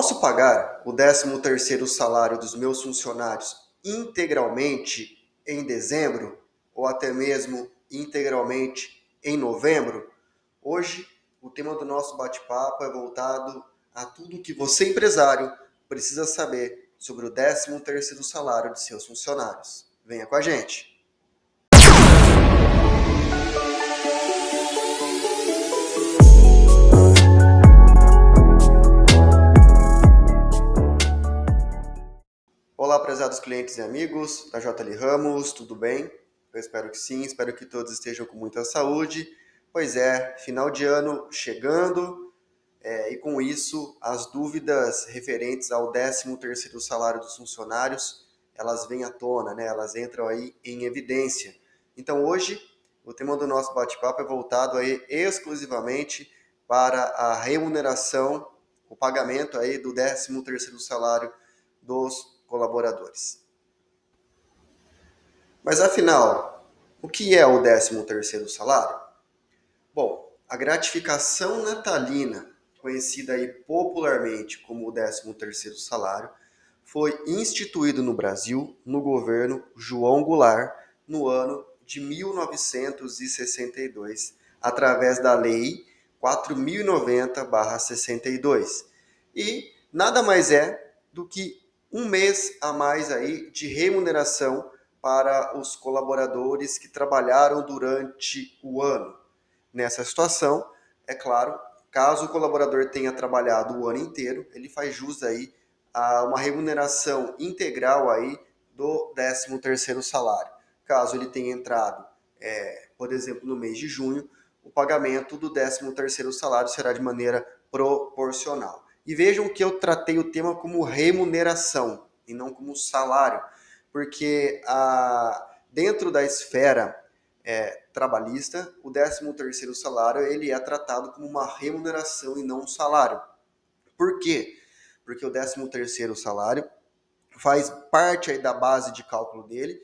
Posso pagar o 13º salário dos meus funcionários integralmente em dezembro ou até mesmo integralmente em novembro? Hoje, o tema do nosso bate-papo é voltado a tudo que você, empresário, precisa saber sobre o 13º salário de seus funcionários. Venha com a gente! Olá, prezados clientes e amigos da JL Ramos, tudo bem? Eu espero que sim, espero que todos estejam com muita saúde. Pois é, final de ano chegando, e com isso as dúvidas referentes ao 13º salário dos funcionários, elas vêm à tona, né? Elas entram aí em evidência. Então hoje, o tema do nosso bate-papo é voltado aí exclusivamente para a remuneração, o pagamento aí do 13º salário dos colaboradores. Mas afinal, o que é o 13º salário? Bom, a gratificação natalina, conhecida aí popularmente como o 13º salário, foi instituído no Brasil no governo João Goulart no ano de 1962, através da Lei 4.090/62. E nada mais é do que um mês a mais aí de remuneração para os colaboradores que trabalharam durante o ano. Nessa situação, é claro, caso o colaborador tenha trabalhado o ano inteiro, ele faz jus aí a uma remuneração integral aí do 13º salário. Caso ele tenha entrado, por exemplo, no mês de junho, o pagamento do 13º salário será de maneira proporcional. E vejam que eu tratei o tema como remuneração e não como salário, porque dentro da esfera trabalhista, o 13º salário ele é tratado como uma remuneração e não um salário. Por quê? Porque o 13º salário faz parte aí da base de cálculo dele,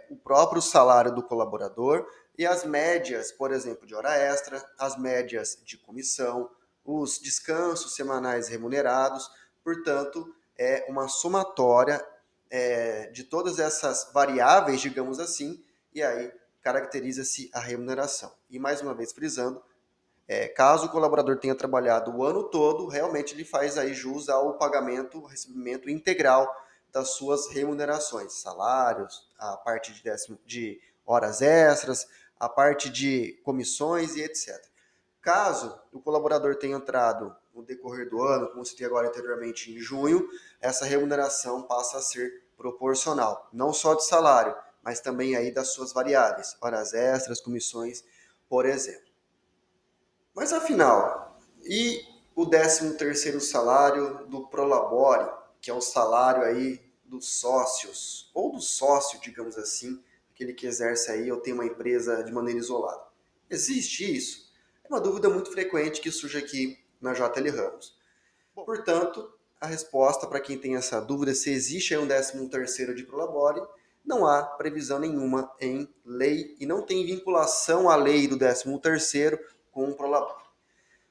o próprio salário do colaborador e as médias, por exemplo, de hora extra, as médias de comissão, os descansos semanais remunerados. Portanto, é uma somatória de todas essas variáveis, digamos assim, e aí caracteriza-se a remuneração. E mais uma vez frisando, caso o colaborador tenha trabalhado o ano todo, realmente ele faz aí jus ao pagamento, recebimento integral das suas remunerações, salários, a parte de horas extras, a parte de comissões e etc. Caso o colaborador tenha entrado no decorrer do ano, como citei agora anteriormente em junho, essa remuneração passa a ser proporcional, não só de salário, mas também aí das suas variáveis, horas extras, comissões, por exemplo. Mas afinal, e o 13º salário do Prolabore, que é o salário aí dos sócios, ou do sócio, digamos assim, aquele que exerce aí ou tem uma empresa de maneira isolada? Existe isso? É uma dúvida muito frequente que surge aqui na JL Ramos. Portanto, a resposta para quem tem essa dúvida se existe aí um 13º de Prolabore, não há previsão nenhuma em lei e não tem vinculação à lei do 13º com o Prolabore.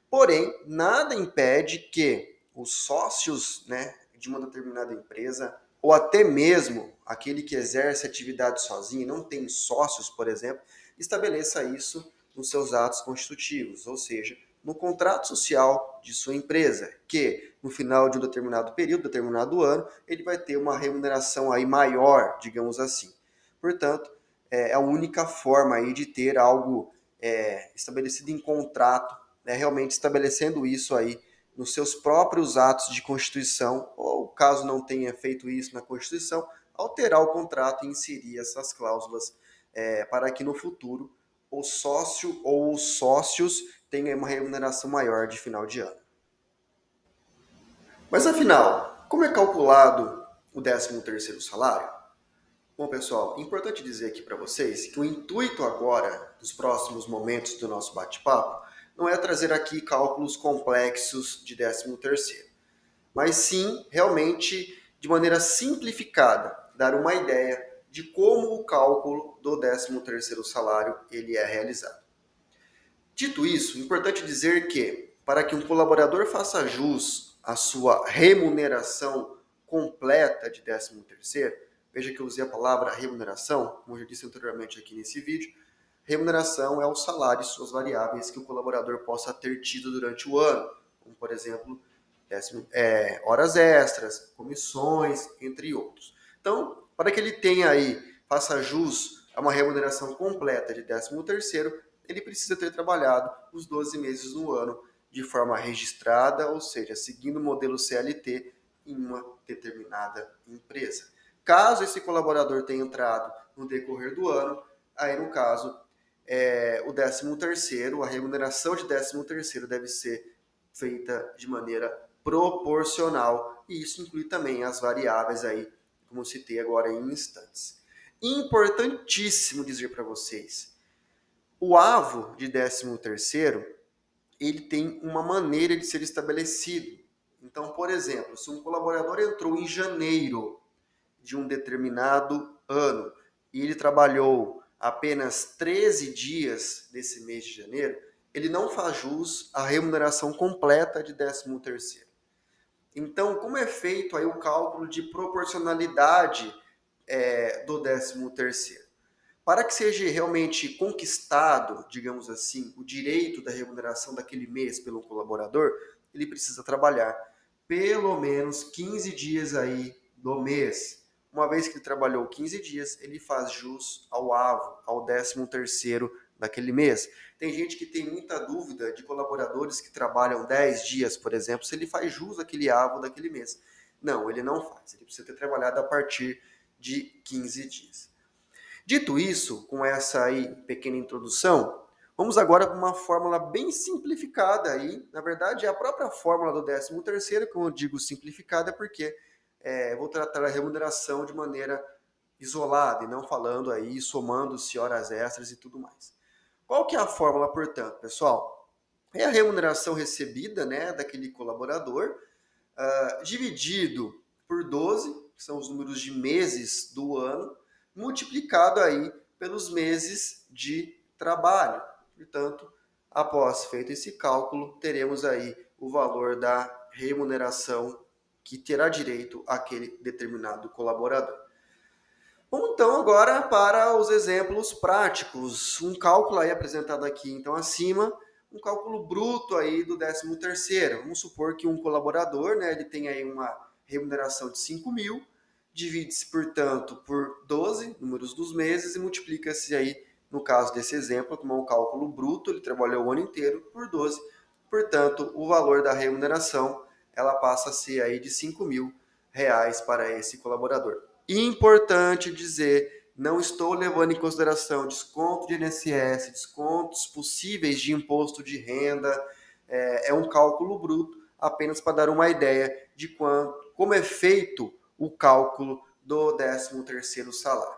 Porém, nada impede que os sócios, de uma determinada empresa, ou até mesmo aquele que exerce atividade sozinho e não tem sócios, por exemplo, estabeleça isso nos seus atos constitutivos, ou seja, no contrato social de sua empresa, que no final de um determinado período, determinado ano, ele vai ter uma remuneração aí maior, digamos assim. Portanto, é a única forma aí de ter algo estabelecido em contrato, realmente estabelecendo isso aí nos seus próprios atos de constituição, ou caso não tenha feito isso na Constituição, alterar o contrato e inserir essas cláusulas para que no futuro o sócio ou os sócios tenham uma remuneração maior de final de ano. Mas afinal, como é calculado o 13º salário? Bom, pessoal, importante dizer aqui para vocês que o intuito agora, dos próximos momentos do nosso bate-papo, não é trazer aqui cálculos complexos de 13º, mas sim, realmente, de maneira simplificada, dar uma ideia de como o cálculo do 13º salário ele é realizado. Dito isso, é importante dizer que, para que um colaborador faça jus a sua remuneração completa de 13º, veja que eu usei a palavra remuneração, como eu já disse anteriormente aqui nesse vídeo. Remuneração é o salário e suas variáveis que o colaborador possa ter tido durante o ano, como, por exemplo, horas extras, comissões, entre outros. Então, para que ele tenha aí, faça jus a uma remuneração completa de 13º, ele precisa ter trabalhado os 12 meses no ano de forma registrada, ou seja, seguindo o modelo CLT em uma determinada empresa. Caso esse colaborador tenha entrado no decorrer do ano, aí no caso, o 13º, a remuneração de 13º deve ser feita de maneira proporcional, e isso inclui também as variáveis aí, como eu citei agora em instantes. Importantíssimo dizer para vocês, o AVO de 13º, ele tem uma maneira de ser estabelecido. Então, por exemplo, se um colaborador entrou em janeiro de um determinado ano e ele trabalhou apenas 13 dias desse mês de janeiro, ele não faz jus à remuneração completa de 13º. Então, como é feito aí o cálculo de proporcionalidade do 13º? Para que seja realmente conquistado, digamos assim, o direito da remuneração daquele mês pelo colaborador, ele precisa trabalhar pelo menos 15 dias aí do mês. Uma vez que ele trabalhou 15 dias, ele faz jus ao AVO, ao 13º daquele mês. Tem gente que tem muita dúvida de colaboradores que trabalham 10 dias, por exemplo, se ele faz jus àquele AVO daquele mês. Não, ele não faz. Ele precisa ter trabalhado a partir de 15 dias. Dito isso, com essa aí pequena introdução, vamos agora para uma fórmula bem simplificada aí. Na verdade, é a própria fórmula do 13º, como eu digo simplificada, porque vou tratar a remuneração de maneira isolada e não falando aí, somando-se horas extras e tudo mais. Qual que é a fórmula, portanto, pessoal? É a remuneração recebida, né, daquele colaborador, dividido por 12, que são os números de meses do ano, multiplicado aí pelos meses de trabalho. Portanto, após feito esse cálculo, teremos aí o valor da remuneração que terá direito aquele determinado colaborador. Vamos então agora para os exemplos práticos. Um cálculo aí apresentado aqui então acima, um cálculo bruto aí do 13º. Vamos supor que um colaborador, né, ele tem aí uma remuneração de 5.000, divide-se, portanto, por 12, números dos meses, e multiplica-se aí, no caso desse exemplo, como é um cálculo bruto, ele trabalhou o ano inteiro, por 12. Portanto, o valor da remuneração, ela passa a ser aí de R$ 5.000 para esse colaborador. Importante dizer, não estou levando em consideração desconto de INSS, descontos possíveis de imposto de renda, é um cálculo bruto, apenas para dar uma ideia de como é feito o cálculo do 13º salário.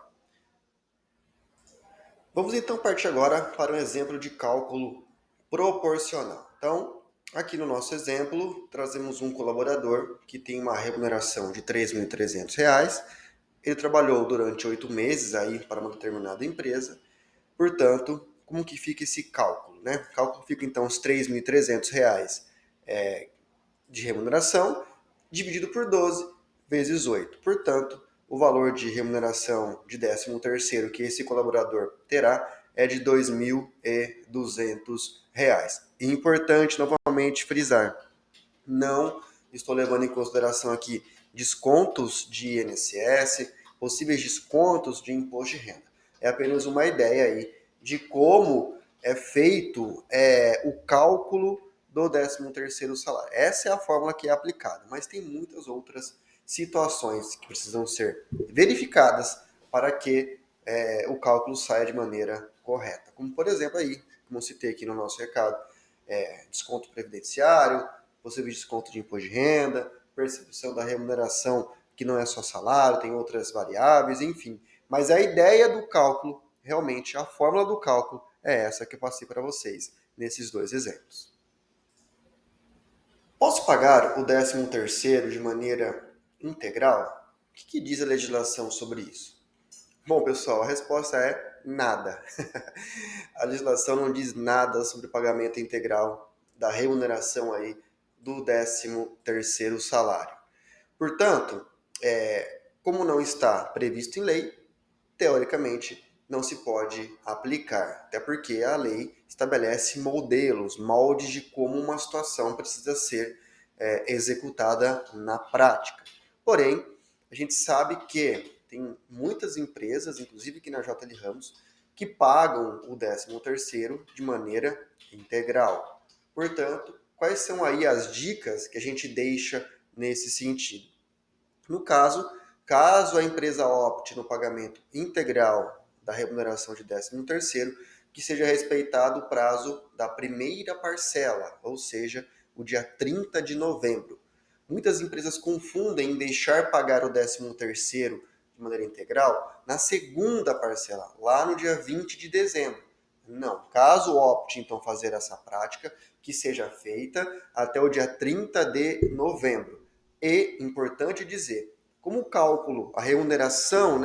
Vamos então partir agora para um exemplo de cálculo proporcional. Então, aqui no nosso exemplo, trazemos um colaborador que tem uma remuneração de R$ 3.300. Ele trabalhou durante 8 meses aí para uma determinada empresa. Portanto, como que fica esse cálculo, né? O cálculo fica então os R$ 3.300 de remuneração dividido por 12 vezes 8. Portanto, o valor de remuneração de 13º que esse colaborador terá é de R$ 2.200. Importante novamente frisar, não estou levando em consideração aqui descontos de INSS, possíveis descontos de imposto de renda. É apenas uma ideia aí de como é feito o cálculo do 13º salário. Essa é a fórmula que é aplicada, mas tem muitas outras situações que precisam ser verificadas para que o cálculo saia de maneira correta. Como, por exemplo, aí, como eu citei aqui no nosso recado, desconto previdenciário, possível desconto de imposto de renda, percepção da remuneração que não é só salário, tem outras variáveis, enfim. Mas a ideia do cálculo, realmente, a fórmula do cálculo é essa que eu passei para vocês nesses dois exemplos. Posso pagar o 13º de maneira integral? O que diz a legislação sobre isso? Bom, pessoal, a resposta é nada. A legislação não diz nada sobre o pagamento integral da remuneração aí do 13º salário. Portanto, como não está previsto em lei, teoricamente não se pode aplicar, até porque a lei estabelece modelos, moldes de como uma situação precisa ser executada na prática. Porém, a gente sabe que tem muitas empresas, inclusive aqui na JL Ramos, que pagam o 13º de maneira integral. Portanto, quais são aí as dicas que a gente deixa nesse sentido? No caso a empresa opte no pagamento integral da remuneração de 13º, que seja respeitado o prazo da primeira parcela, ou seja, o dia 30 de novembro. Muitas empresas confundem em deixar pagar o 13º de maneira integral na segunda parcela, lá no dia 20 de dezembro. Não, caso opte então fazer essa prática, que seja feita até o dia 30 de novembro. E, importante dizer, como o cálculo, a remuneração,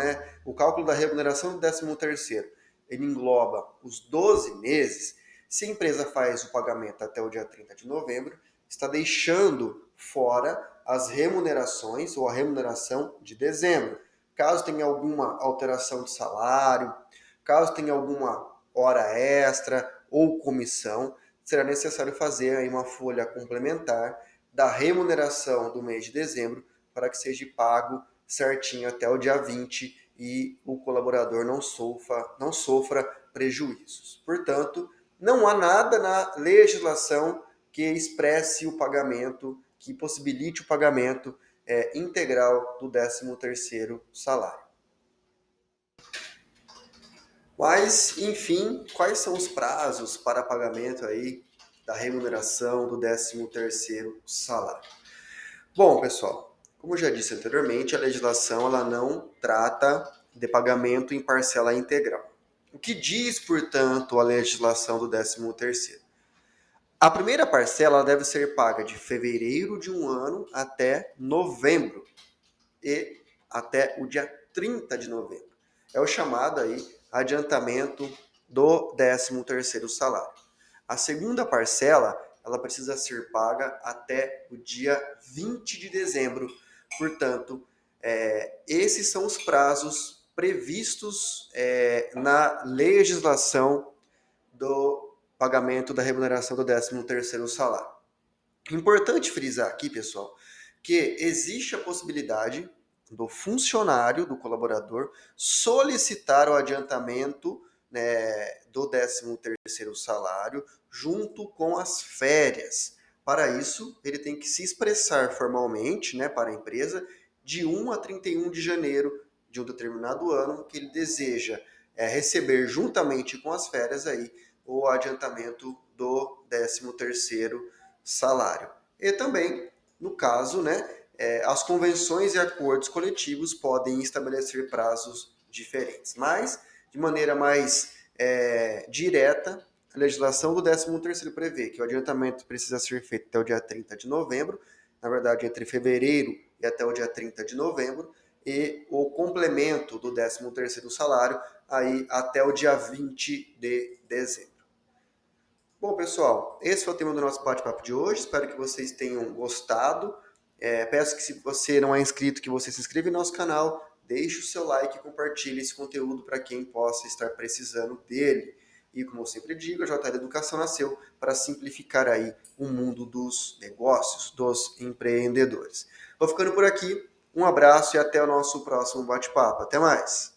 o cálculo da remuneração do 13º, ele engloba os 12 meses, se a empresa faz o pagamento até o dia 30 de novembro, está deixando fora as remunerações ou a remuneração de dezembro. Caso tenha alguma alteração de salário, caso tenha alguma hora extra ou comissão, será necessário fazer aí uma folha complementar da remuneração do mês de dezembro para que seja pago certinho até o dia 20 e o colaborador não sofra prejuízos. Portanto, não há nada na legislação que expresse o pagamento, que possibilite o pagamento integral do 13º salário. Mas, enfim, quais são os prazos para pagamento aí da remuneração do 13º salário? Bom, pessoal, como eu já disse anteriormente, a legislação ela não trata de pagamento em parcela integral. O que diz, portanto, a legislação do 13º? A primeira parcela deve ser paga de fevereiro de um ano até novembro e até o dia 30 de novembro. É o chamado aí adiantamento do 13º salário. A segunda parcela, ela precisa ser paga até o dia 20 de dezembro. Portanto, esses são os prazos previstos na legislação do pagamento da remuneração do 13º salário. Importante frisar aqui, pessoal, que existe a possibilidade do funcionário, do colaborador, solicitar o adiantamento do 13º salário junto com as férias. Para isso, ele tem que se expressar formalmente para a empresa de 1 a 31 de janeiro de um determinado ano que ele deseja receber juntamente com as férias aí o adiantamento do 13º salário. E também, no caso, as convenções e acordos coletivos podem estabelecer prazos diferentes. Mas, de maneira mais direta, a legislação do 13º prevê que o adiantamento precisa ser feito até o dia 30 de novembro, na verdade, entre fevereiro e até o dia 30 de novembro, e o complemento do 13º salário aí até o dia 20 de dezembro. Bom, pessoal, esse foi o tema do nosso bate-papo de hoje. Espero que vocês tenham gostado. Peço que, se você não é inscrito, que você se inscreva em nosso canal, deixe o seu like e compartilhe esse conteúdo para quem possa estar precisando dele. E, como eu sempre digo, a JL Educação nasceu para simplificar aí o mundo dos negócios, dos empreendedores. Vou ficando por aqui. Um abraço e até o nosso próximo bate-papo. Até mais!